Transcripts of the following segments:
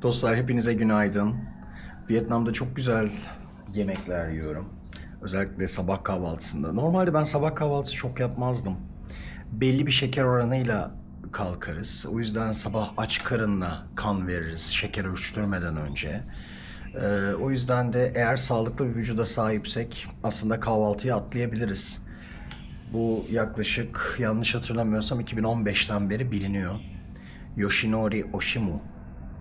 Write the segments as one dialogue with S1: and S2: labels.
S1: Dostlar hepinize günaydın. Vietnam'da çok güzel yemekler yiyorum. Özellikle sabah kahvaltısında. Normalde ben sabah kahvaltısı çok yapmazdım. Belli bir şeker oranıyla kalkarız. O yüzden sabah aç karınla kan veririz şeker ölçtürmeden önce. O yüzden de eğer sağlıklı bir vücuda sahipsek aslında kahvaltıyı atlayabiliriz. Bu yaklaşık yanlış hatırlamıyorsam 2015'ten beri biliniyor. Yoshinori Oshimu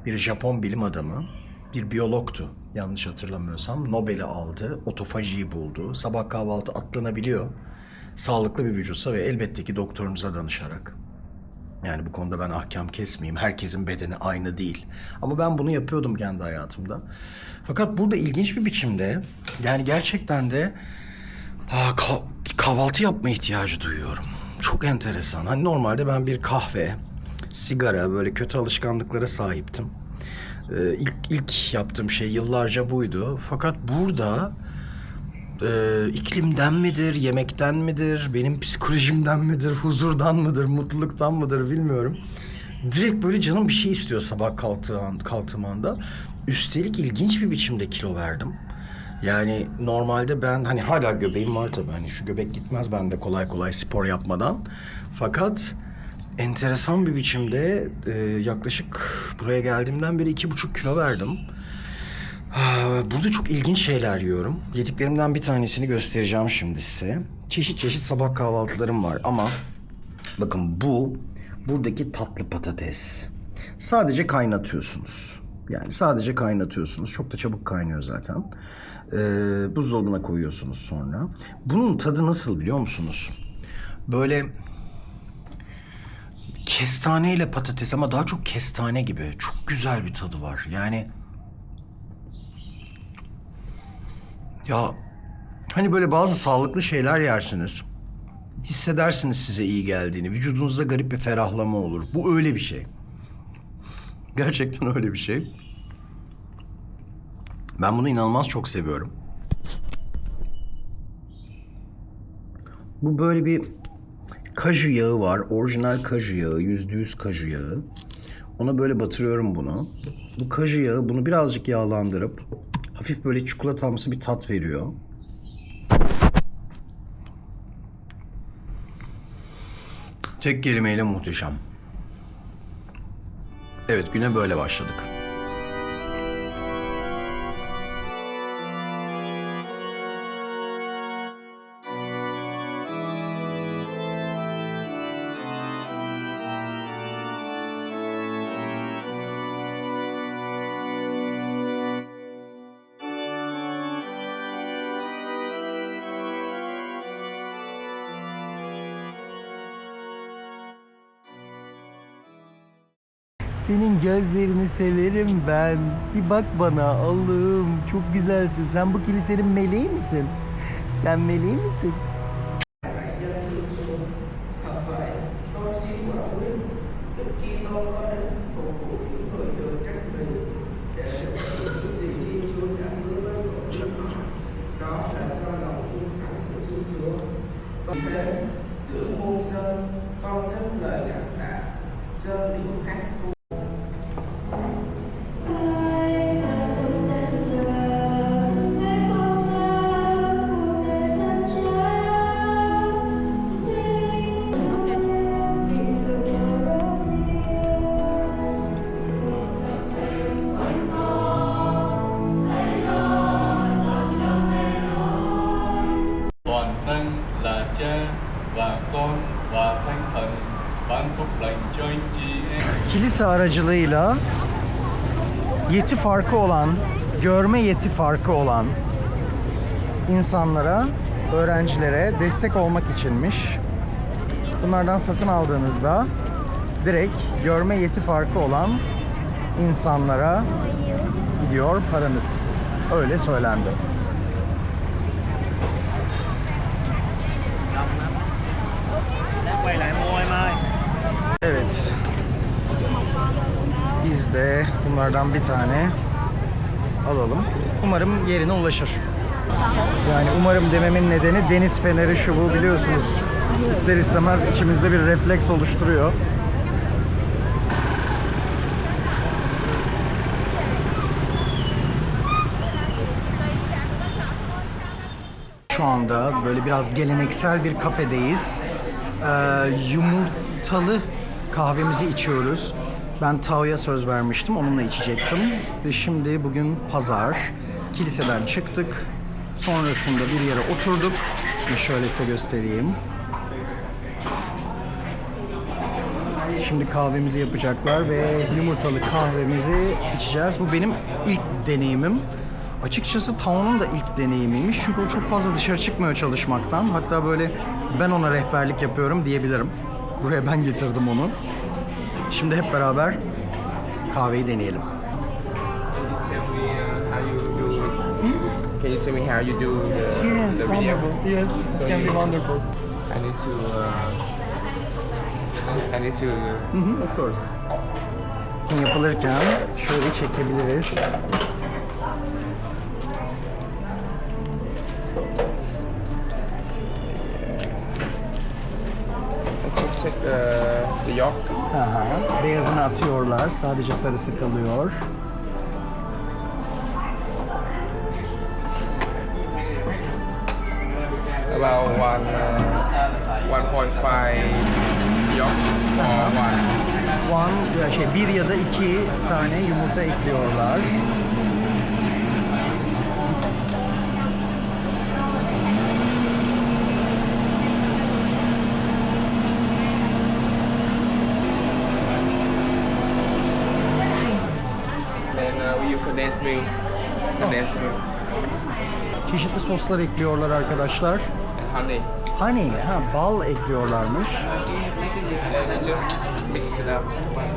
S1: bir Japon bilim adamı, bir biyologtu yanlış hatırlamıyorsam. Nobel'i aldı, otofajiyi buldu. Sabah kahvaltı atlanabiliyor. Sağlıklı bir vücutsa ve elbette ki doktorunuza danışarak. Yani bu konuda ben ahkam kesmeyeyim. Herkesin bedeni aynı değil. Ama ben bunu yapıyordum kendi hayatımda. Fakat burada ilginç bir biçimde yani gerçekten de kahvaltı yapma ihtiyacı duyuyorum. Çok enteresan. Hani normalde ben bir kahve, sigara böyle kötü alışkanlıklara sahiptim. İlk yaptığım şey yıllarca buydu. Fakat burada iklimden midir, yemekten midir, benim psikolojimden midir, huzurdan mıdır, mutluluktan mıdır bilmiyorum. Direkt böyle canım bir şey istiyor sabah kalktığım anda. Üstelik ilginç bir biçimde kilo verdim. Yani normalde ben hani hala göbeğim var tabii. Hani şu göbek gitmez bende kolay kolay spor yapmadan. Fakat enteresan bir biçimde yaklaşık buraya geldiğimden beri 2,5 kilo verdim. Burada çok ilginç şeyler yiyorum. Yediklerimden bir tanesini göstereceğim şimdi size. Çeşit çeşit sabah kahvaltılarım var ama bakın buradaki tatlı patates. Sadece kaynatıyorsunuz. Yani sadece kaynatıyorsunuz. Çok da çabuk kaynıyor zaten. Buzdolabına koyuyorsunuz sonra. Bunun tadı nasıl biliyor musunuz? Böyle kestaneyle patates ama daha çok kestane gibi. Çok güzel bir tadı var. Yani ya hani böyle bazı sağlıklı şeyler yersiniz. Hissedersiniz size iyi geldiğini. Vücudunuzda garip bir ferahlama olur. Bu öyle bir şey. Gerçekten öyle bir şey. Ben bunu inanılmaz çok seviyorum. Bu böyle bir kaju yağı var. Orijinal kaju yağı. %100 kaju yağı. Ona böyle batırıyorum bunu. Bu kaju yağı bunu birazcık yağlandırıp hafif böyle çikolatamsı bir tat veriyor. Tek kelimeyle muhteşem. Evet, güne böyle başladık.
S2: Senin gözlerini severim ben. Bir bak bana Allah'ım çok güzelsin. Sen bu kilisenin meleği misin? Sen meleği misin?
S3: Toàn năng là Cha và Con và Thánh Thần, ban phúc lành cho anh chị em.
S2: Kilise aracılığıyla yeti farkı olan, görme yeti farkı olan insanlara, öğrencilere destek olmak içinmiş. Bunlardan satın aldığınızda direkt görme yeti farkı olan insanlara gidiyor paranız. Öyle söylendi. Evet. Biz de bunlardan bir tane alalım. Umarım yerine ulaşır. Yani umarım dememin nedeni deniz feneri şu bu biliyorsunuz. İster istemez içimizde bir refleks oluşturuyor. şu anda. Böyle biraz geleneksel bir kafedeyiz. Yumurtalı kahvemizi içiyoruz. Ben Tao'ya söz vermiştim, onunla içecektim. Ve şimdi bugün pazar. Kiliseden çıktık. Sonrasında bir yere oturduk. Şöyle size göstereyim. Şimdi kahvemizi yapacaklar ve yumurtalı kahvemizi içeceğiz. Bu benim ilk deneyimim. Açıkçası Tao'nun da ilk deneyimiymiş. Çünkü o çok fazla dışarı çıkmıyor çalışmaktan. Hatta böyle ben ona rehberlik yapıyorum diyebilirim. Buraya ben getirdim onu. Şimdi hep beraber kahveyi deneyelim.
S4: Can you tell me how you do the
S2: Yes,
S4: the video?
S2: wonderful. Yes, it can be wonderful.
S4: I need to.
S2: Of course. Yapılırken şöyle çekebiliriz.
S4: Check the yolk.
S2: Aha, beyazını atıyorlar. Sadece sarısı kalıyor.
S4: About 1.5 yolk or one.
S2: Bir ya da iki tane yumurta ekliyorlar.
S4: Then we use condensed milk. Condensed milk
S2: Çeşitli soslar ekliyorlar arkadaşlar.
S4: and honey.
S2: Honey, bal ekliyorlarmış.
S4: Then we just mix it up.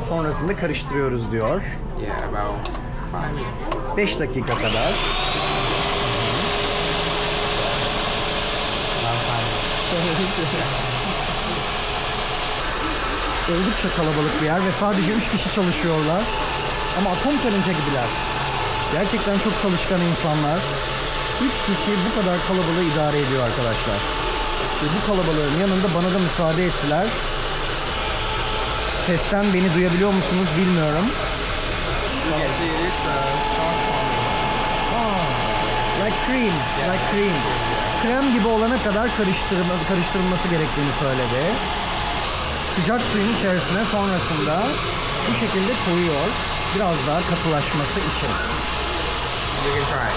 S2: Sonrasında karıştırıyoruz diyor.
S4: Yeah, about 5 minutes.
S2: 5 dakika kadar. Oldukça kalabalık bir yer ve sadece 3 kişi çalışıyorlar. Ama atom karınca gibiler. Gerçekten çok çalışkan insanlar. 3 kişi bu kadar kalabalığı idare ediyor arkadaşlar. Ve bu kalabalığın yanında bana da müsaade ettiler. Sesten beni duyabiliyor musunuz bilmiyorum.
S4: You can see this soft
S2: Like cream, like cream. Krem gibi olana kadar karıştırılması gerektiğini söyledi. Sıcak suyun içerisine sonrasında bu şekilde koyuyor. Biraz daha katılaşması için.
S4: You can try.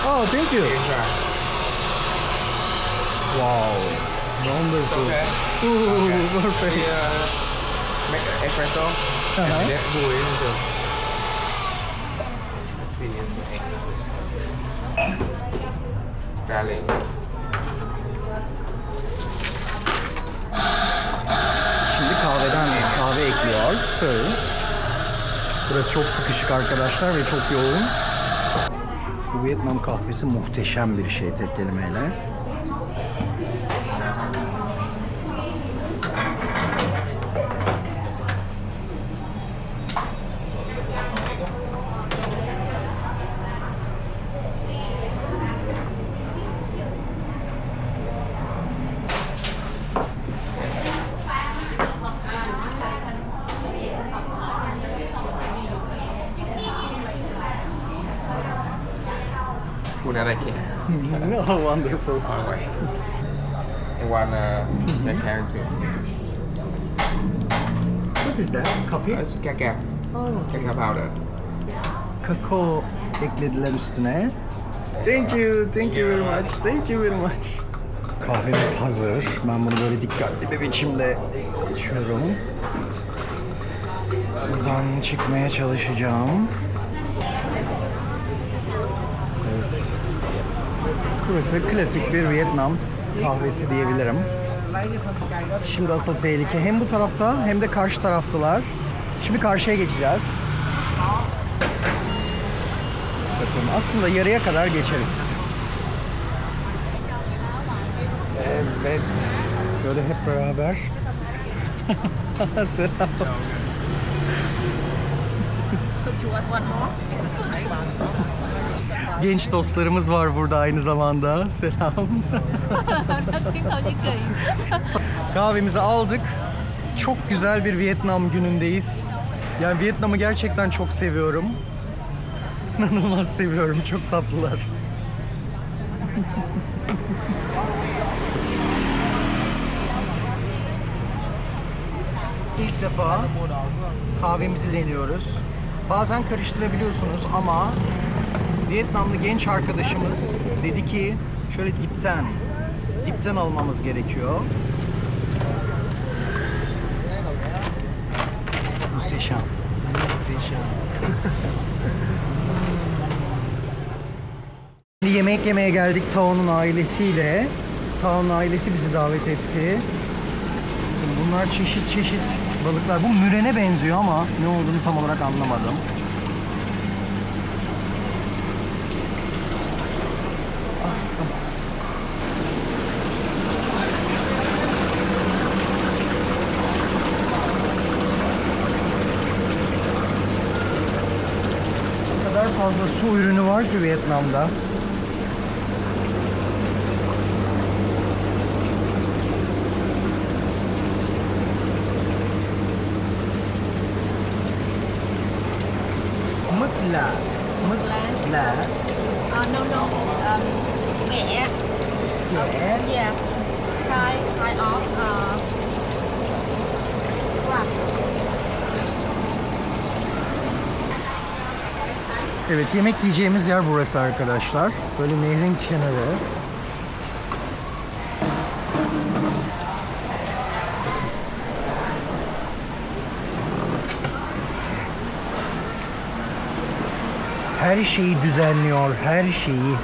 S2: Oh, thank you.
S4: You can try.
S2: Wow. Wonderful.
S4: Okay.
S2: Ooh, perfect.
S4: We make an espresso.
S2: Uh-huh.
S4: And then bùi lên được. Let's finish the egg. Garlic.
S2: Şimdi kahve ekliyor. Sır. Burası çok sıkışık arkadaşlar ve çok yoğun. Bu Vietnam kahvesi muhteşem bir şey tek kelimeyle.
S4: Food that I can.
S2: Oh, wonderful.
S4: Alright. And one cacao too.
S2: What is that? Coffee?
S4: It's cacao.
S2: Oh,
S4: Cacao powder.
S2: kakao eklediler üstüne. Thank you very much. Thank you very much. Kahvemiz hazır. Ben bunu böyle dikkatli bir biçimde içiyorum. Buradan çıkmaya çalışacağım. Evet. Burası klasik bir Vietnam kahvesi diyebilirim. Şimdi asıl tehlike hem bu tarafta hem de karşı taraftalar. Şimdi karşıya geçeceğiz. Bakın aslında yarıya kadar geçeriz. Evet. Böyle hep beraber. Selam. Genç dostlarımız var burada aynı zamanda. Selam. Kahvemizi aldık. Çok güzel bir Vietnam günündeyiz. Yani Vietnam'ı gerçekten çok seviyorum. İnanılmaz seviyorum. Çok tatlılar. ilk defa kahvemizi deniyoruz. Bazen karıştırabiliyorsunuz ama Vietnamlı genç arkadaşımız dedi ki şöyle dipten almamız gerekiyor. Muhteşem. Muhteşem. Şimdi yemek yemeye geldik Tao'nun ailesiyle. Tao'nun ailesi bizi davet etti. Bunlar çeşit balıklar. Bu mürene benziyor ama ne olduğunu tam olarak anlamadım. O kadar fazla su ürünü var ki Vietnam'da. Mứt là
S5: No, no. Ghẹ.
S2: ghẻ.
S5: Yeah. Kind of. Wow.
S2: Evet, yemek yiyeceğimiz yer burası arkadaşlar. Böyle nehrin kenarı. Her şeyi düzenliyor, her şeyi.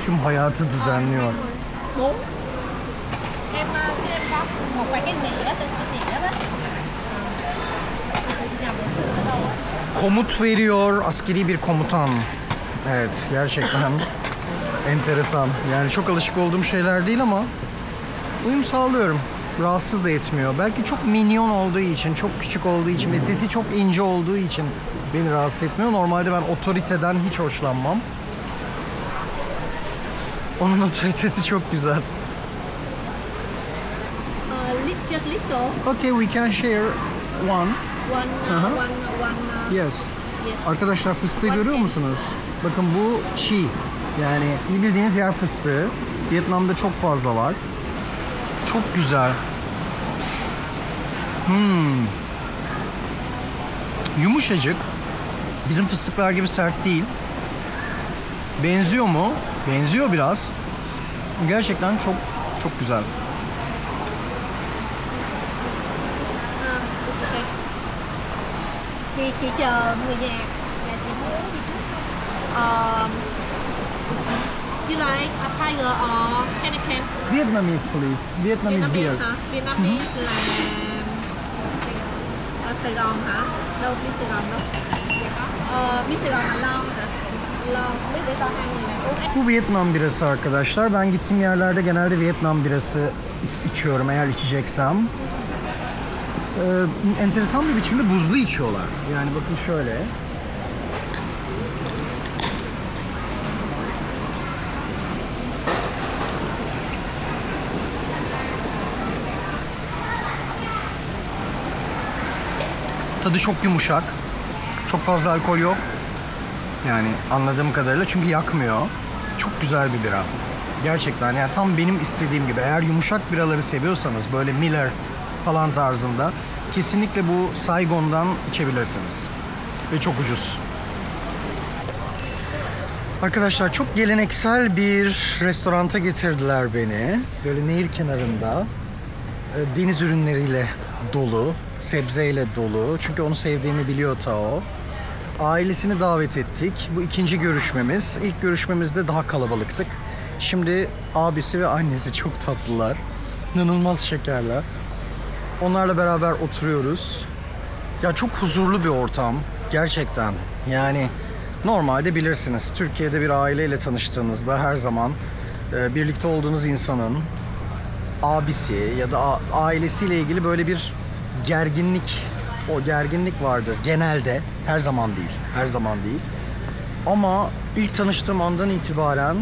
S2: Tüm hayatı düzenliyor.
S5: Bún. Em xin em có một vài cái mì á, tên chị đó. Nhà bữa xưa ở đâu á?
S2: Komut veriyor, askeri bir komutan. Evet, gerçekten enteresan. Yani çok alışık olduğum şeyler değil ama uyum sağlıyorum. Rahatsız da etmiyor. Belki çok minyon olduğu için, çok küçük olduğu için ve sesi çok ince olduğu için beni rahatsız etmiyor. Normalde ben otoriteden hiç hoşlanmam. Onun otoritesi çok güzel.
S5: Just little.
S2: Okay, we can share one.
S5: One.
S2: Aha.
S5: One.
S2: Yes.
S5: Yes.
S2: Arkadaşlar fıstığı görüyor musunuz? Bakın bu çiğ. Yani bildiğiniz yer fıstığı. Vietnam'da çok fazla var. Çok güzel. Yumuşacık. Bizim fıstıklar gibi sert değil. Benziyor mu? Benziyor biraz. Gerçekten çok güzel.
S5: Chị chờ người nhà. Nhà chị muốn gì chứ? You like a tiger or Heineken?
S2: Vietnamese please. Vietnamese beer.
S5: Vietnamese hả? Vietnamese là ở Sài Gòn hả? Đâu biết Sài Gòn đâu? Biết Sài Gòn là Long hả? Long, biết để con hai người này uống.
S2: Bu Vietnam birası arkadaşlar. Ben gittiğim yerlerde genelde Vietnam birası içiyorum eğer içeceksem. Enteresan bir biçimde buzlu içiyorlar. Yani bakın şöyle. Tadı çok yumuşak. Çok fazla alkol yok. Yani anladığım kadarıyla çünkü yakmıyor. Çok güzel bir bira. Gerçekten yani tam benim istediğim gibi. Eğer yumuşak biraları seviyorsanız böyle Miller falan tarzında kesinlikle bu Saigon'dan içebilirsiniz. Ve çok ucuz. Arkadaşlar çok geleneksel bir restoranta getirdiler beni. Böyle nehir kenarında. Deniz ürünleriyle dolu, sebzeyle dolu. Çünkü onu sevdiğimi biliyor Tao. Ailesini davet ettik. Bu ikinci görüşmemiz. İlk görüşmemizde daha kalabalıktık. Şimdi abisi ve annesi çok tatlılar. İnanılmaz şekerler. Onlarla beraber oturuyoruz. Ya çok huzurlu bir ortam. Gerçekten. Yani normalde bilirsiniz. Türkiye'de bir aileyle tanıştığınızda her zaman birlikte olduğunuz insanın abisi ya da ailesiyle ilgili böyle bir gerginlik vardır genelde. Her zaman değil. Her zaman değil. Ama ilk tanıştığım andan itibaren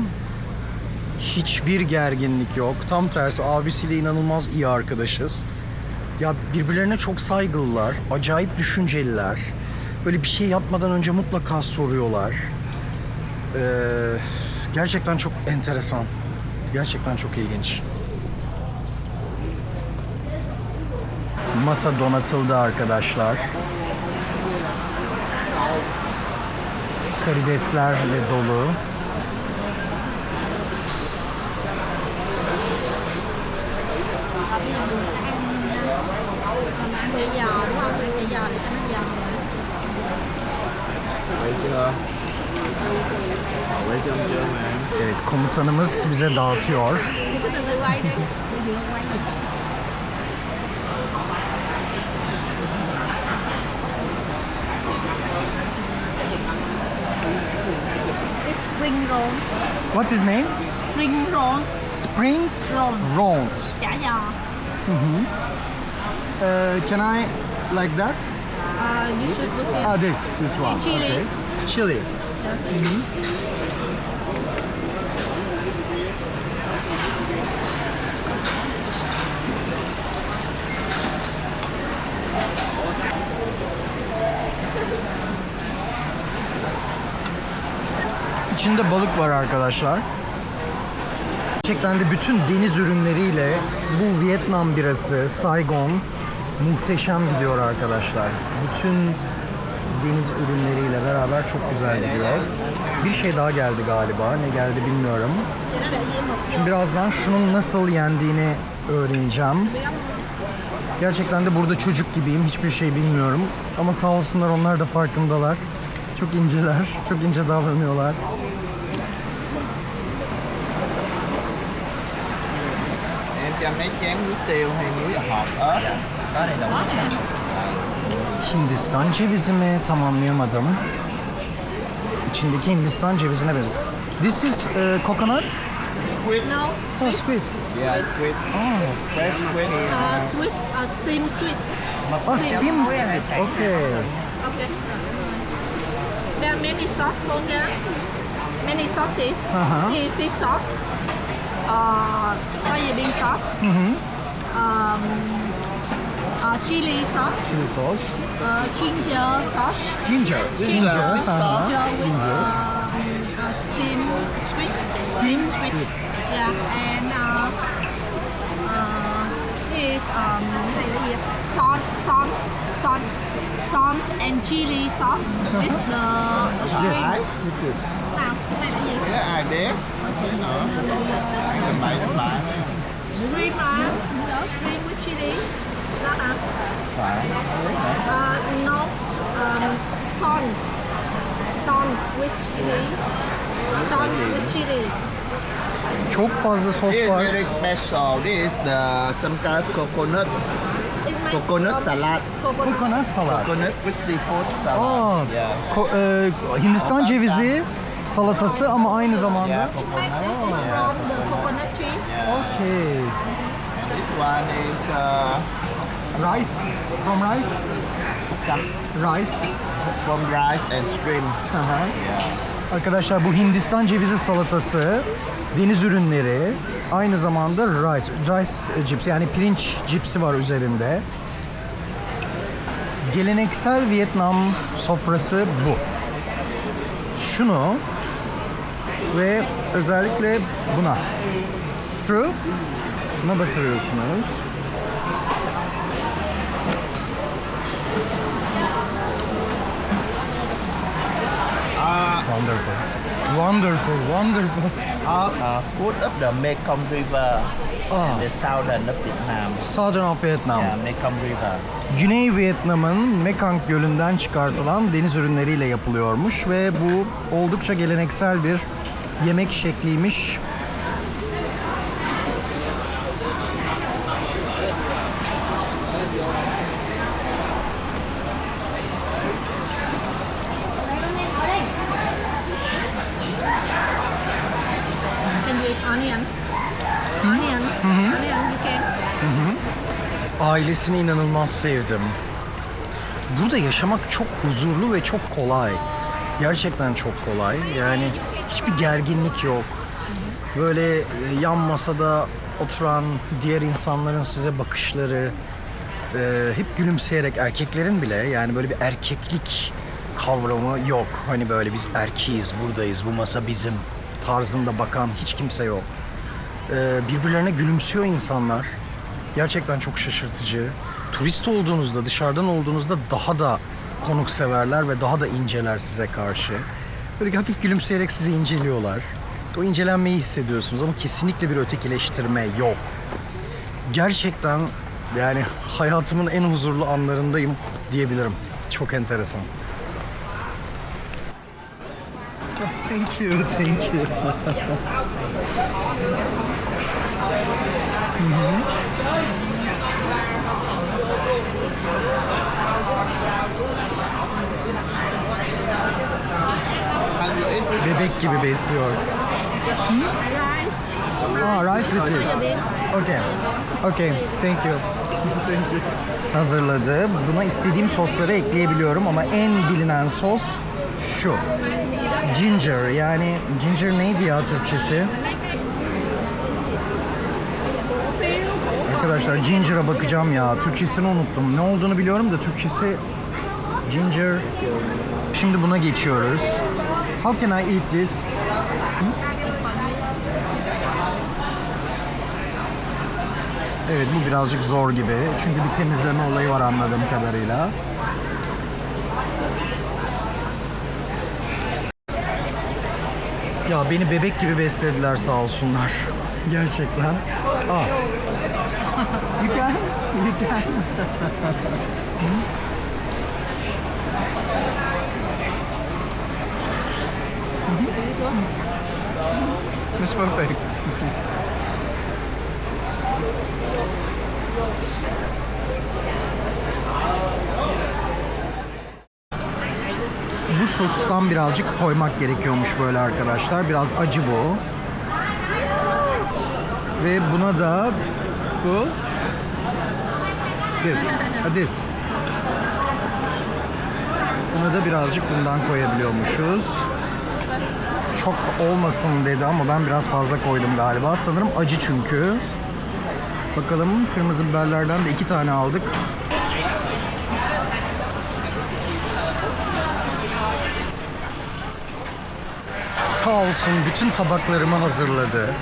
S2: hiçbir gerginlik yok. Tam tersi abisiyle inanılmaz iyi arkadaşız. Ya birbirlerine çok saygılılar. Acayip düşünceliler. Böyle bir şey yapmadan önce mutlaka soruyorlar. Gerçekten çok enteresan. Gerçekten çok ilginç. Masa donatıldı arkadaşlar. Karideslerle dolu.
S5: Bây giờ mình sẽ ăn còn ăn bây giờ đúng không? Bây giờ thì ăn bây giờ
S4: Quay chưa? Quay xong chưa mà?
S2: Evet, komutanımız bize dağıtıyor.
S5: thì cứ từ từ quay đi. Từ từ quay. It's spring rolls.
S2: What's his name?
S5: Spring rolls.
S2: Spring
S5: Rolls.
S2: roll.
S5: Chả giò.
S2: Can I like that?
S5: You should put it.
S2: Ah, this one.
S5: Chili.
S2: Okay. Chili. İçinde balık var arkadaşlar. Gerçekten de bütün deniz ürünleriyle bu Vietnam birası Saigon muhteşem gidiyor arkadaşlar. Bütün deniz ürünleriyle beraber çok güzel gidiyor. Bir şey daha geldi galiba. Ne geldi bilmiyorum. Şimdi birazdan şunun nasıl yendiğini öğreneceğim. Gerçekten de burada çocuk gibiyim. Hiçbir şey bilmiyorum. Ama sağ olsunlar, onlar da farkındalar. Çok inceler. Çok ince davranıyorlar.
S4: Em cho mấy chén muối tiêu hay muối hột ớt. Có đầy đủ.
S2: Hindistan cevizi mi? Tamamlayamadım. İçindeki Hindistan cevizine benziyor. This is coconut?
S4: Squid.
S5: No.
S2: Oh, squid.
S4: Yeah, squid.
S2: Oh,
S4: Fresh squid.
S5: Swiss, steam sweet.
S2: oh steam squid. Okay.
S5: Okay. There are many sauce for there. Many sauces.
S2: Uh-huh.
S5: The fish sauce. Soybean sauce. Chili sauce.
S2: Chili sauce.
S5: Ginger sauce.
S2: Ginger. Ginger. Uh-huh.
S5: Ginger with steam sweet. Steam sweet. Yeah, and is salt and chili sauce with the shrimp.
S2: Yes. With this.
S5: Nào, cái này là gì?
S4: Cái đó ai đét. Cái nữa. Ăn tầm bậy tầm bạ.
S5: Shrimp shrimp with chili. Đó hả?
S4: Phải.
S5: No, salt with chili. Salt with chili.
S2: Çok fazla sos
S4: This is
S2: var.
S4: very special. This is some kind of coconut.
S5: It's made
S4: Coconut
S5: from
S4: salad.
S2: Coconut salad.
S4: Coconut with seafood salad.
S2: Aa,
S4: Yeah.
S2: Hindistan cevizi salatası ama aynı zamanda.
S4: Yeah,
S5: It's
S4: coconut.
S5: from the coconut tree.
S2: Okay.
S4: And this one is
S2: Rice. From rice.
S4: some
S2: Rice.
S4: from rice and shrimp.
S2: Aha.
S4: Yeah.
S2: Arkadaşlar bu Hindistan cevizi salatası, deniz ürünleri, aynı zamanda rice cipsi, yani pirinç cipsi var üzerinde. Geleneksel Vietnam sofrası bu. Şunu ve özellikle buna batırıyorsunuz. Wonderful. Wonderful, wonderful.
S4: Food of the Mekong River
S2: Ah.
S4: in the southern of Vietnam.
S2: Southern of Vietnam.
S4: Yeah, Mekong River.
S2: Güney Vietnam'ın Mekong Gölü'nden çıkartılan deniz ürünleriyle yapılıyormuş ve bu oldukça geleneksel bir yemek şekliymiş.
S5: Can you eat onion? Onion. Onion you can.
S2: Ailesini inanılmaz sevdim. Burada yaşamak çok huzurlu ve çok kolay. Gerçekten çok kolay. Yani hiçbir gerginlik yok. Böyle yan masada oturan diğer insanların size bakışları, hep gülümseyerek, erkeklerin bile, yani böyle bir erkeklik kavramı yok. Hani böyle biz erkeğiz, buradayız, bu masa bizim tarzında bakan hiç kimse yok. Birbirlerine gülümsüyor insanlar. Gerçekten çok şaşırtıcı. turist olduğunuzda, dışarıdan olduğunuzda daha da konukseverler ve daha da inceler size karşı. Böyle hafif gülümseyerek sizi inceliyorlar. O incelenmeyi hissediyorsunuz ama kesinlikle bir ötekileştirme yok. Gerçekten yani hayatımın en huzurlu anlarındayım diyebilirim. Çok enteresan. Thank you, thank you. Bebek gibi besliyor. Rice with this. Okay. Okay, thank you. Thank you. Hazırladı. Buna istediğim sosları ekleyebiliyorum ama en bilinen sos şu. Ginger, yani ginger neydi ya Türkçesi? Arkadaşlar ginger'a bakacağım ya. Türkçesini unuttum. Ne olduğunu biliyorum da Türkçesi ginger. Şimdi buna geçiyoruz. How can I eat this? Evet, bu birazcık zor gibi. Çünkü bir temizleme olayı var anladığım kadarıyla. Ya beni bebek gibi beslediler sağ olsunlar. Gerçekten. Ah. You can? You can. It's perfect. Bu sostan birazcık koymak gerekiyormuş böyle arkadaşlar. Biraz acı bu. Ve buna da bu this. Buna da birazcık bundan koyabiliyormuşuz. Çok olmasın dedi ama ben biraz fazla koydum galiba. Sanırım acı çünkü. Bakalım, kırmızı biberlerden de 2 tane aldık. Sağ olsun bütün tabaklarımı hazırladı.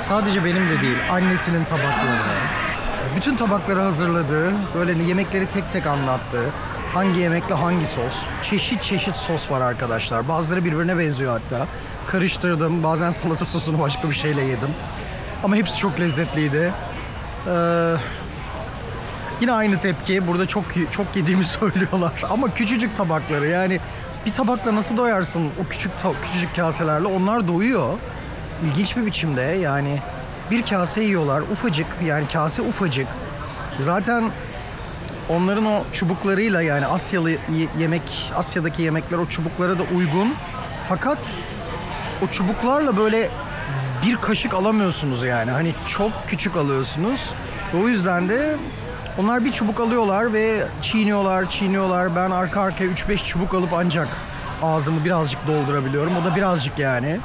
S2: Sadece benim de değil, annesinin tabaklarını. Bütün tabakları hazırladı. Böyle yemekleri tek tek anlattı. Hangi yemekle hangi sos. Çeşit çeşit sos var arkadaşlar. Bazıları birbirine benziyor hatta. Karıştırdım. Bazen salata sosunu başka bir şeyle yedim. Ama hepsi çok lezzetliydi. Yine aynı tepki. Burada çok yediğimi söylüyorlar. Ama küçücük tabakları, yani bir tabakla nasıl doyarsın o küçücük kaselerle? Onlar doyuyor. İlginç bir biçimde, yani bir kase yiyorlar. Ufacık, yani kase ufacık. Zaten onların o çubuklarıyla, yani Asya'daki yemekler o çubuklara da uygun. Fakat o çubuklarla böyle bir kaşık alamıyorsunuz yani. Hani çok küçük alıyorsunuz. Ve o yüzden de onlar bir çubuk alıyorlar ve çiğniyorlar. Ben arka arkaya 3-5 çubuk alıp ancak ağzımı birazcık doldurabiliyorum. O da birazcık yani.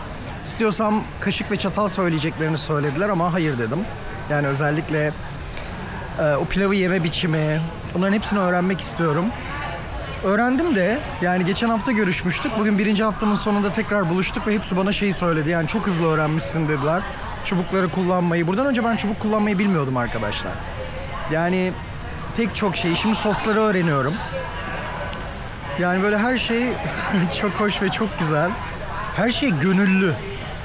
S2: İstiyorsam kaşık ve çatal söyleyeceklerini söylediler ama hayır dedim. Yani özellikle o pilavı yeme biçimi, bunların hepsini öğrenmek istiyorum. Öğrendim de, yani geçen hafta görüşmüştük. Bugün 1. haftamın sonunda tekrar buluştuk ve hepsi bana şeyi söyledi. Yani çok hızlı öğrenmişsin dediler. Çubukları kullanmayı. Buradan önce ben çubuk kullanmayı bilmiyordum arkadaşlar. Yani pek çok şey. Şimdi sosları öğreniyorum. Yani böyle her şey çok hoş ve çok güzel. Her şey gönüllü.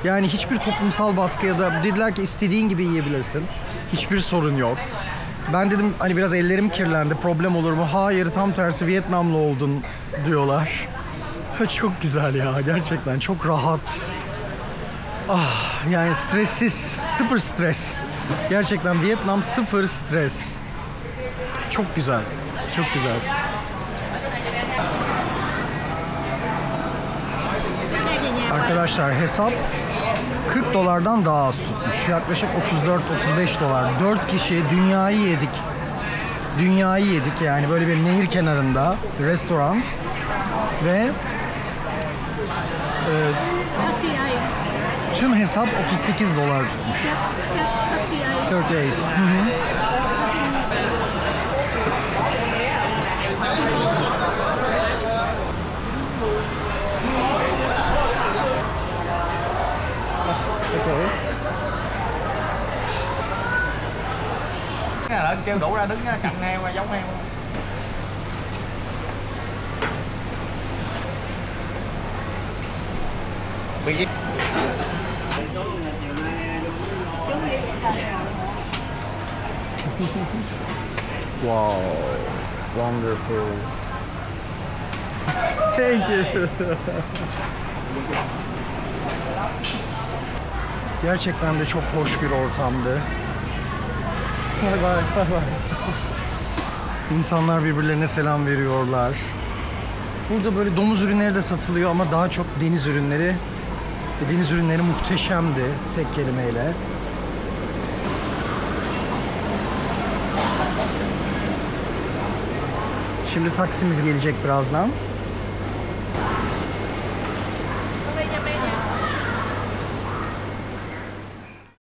S2: Yani hiçbir toplumsal baskı ya da dediler ki istediğin gibi yiyebilirsin. Hiçbir sorun yok. Ben dedim hani biraz ellerim kirlendi, problem olur mu? Hayır, tam tersi, Vietnamlı oldun diyorlar. Çok güzel ya, gerçekten çok rahat. Yani stressiz, sıfır stres. Gerçekten Vietnam sıfır stres. Çok güzel, çok güzel. Arkadaşlar hesap $40'dan daha az tutmuş. Yaklaşık 34-35 dolar. 4 kişi dünyayı yedik. Dünyayı yedik yani, böyle bir nehir kenarında bir restoran ve tüm hesap $38 tutmuş. 38. Hı hı.
S4: kêu đủ ra đứng cạnh heo giống heo. Bị
S2: Wow, wonderful. Thank you. Gerçekten de çok hoş bir ortamdı. Bye bye, bye bye. İnsanlar birbirlerine selam veriyorlar. Burada böyle domuz ürünleri de satılıyor ama daha çok deniz ürünleri. Ve deniz ürünleri muhteşemdi tek kelimeyle. Şimdi taksimiz gelecek birazdan.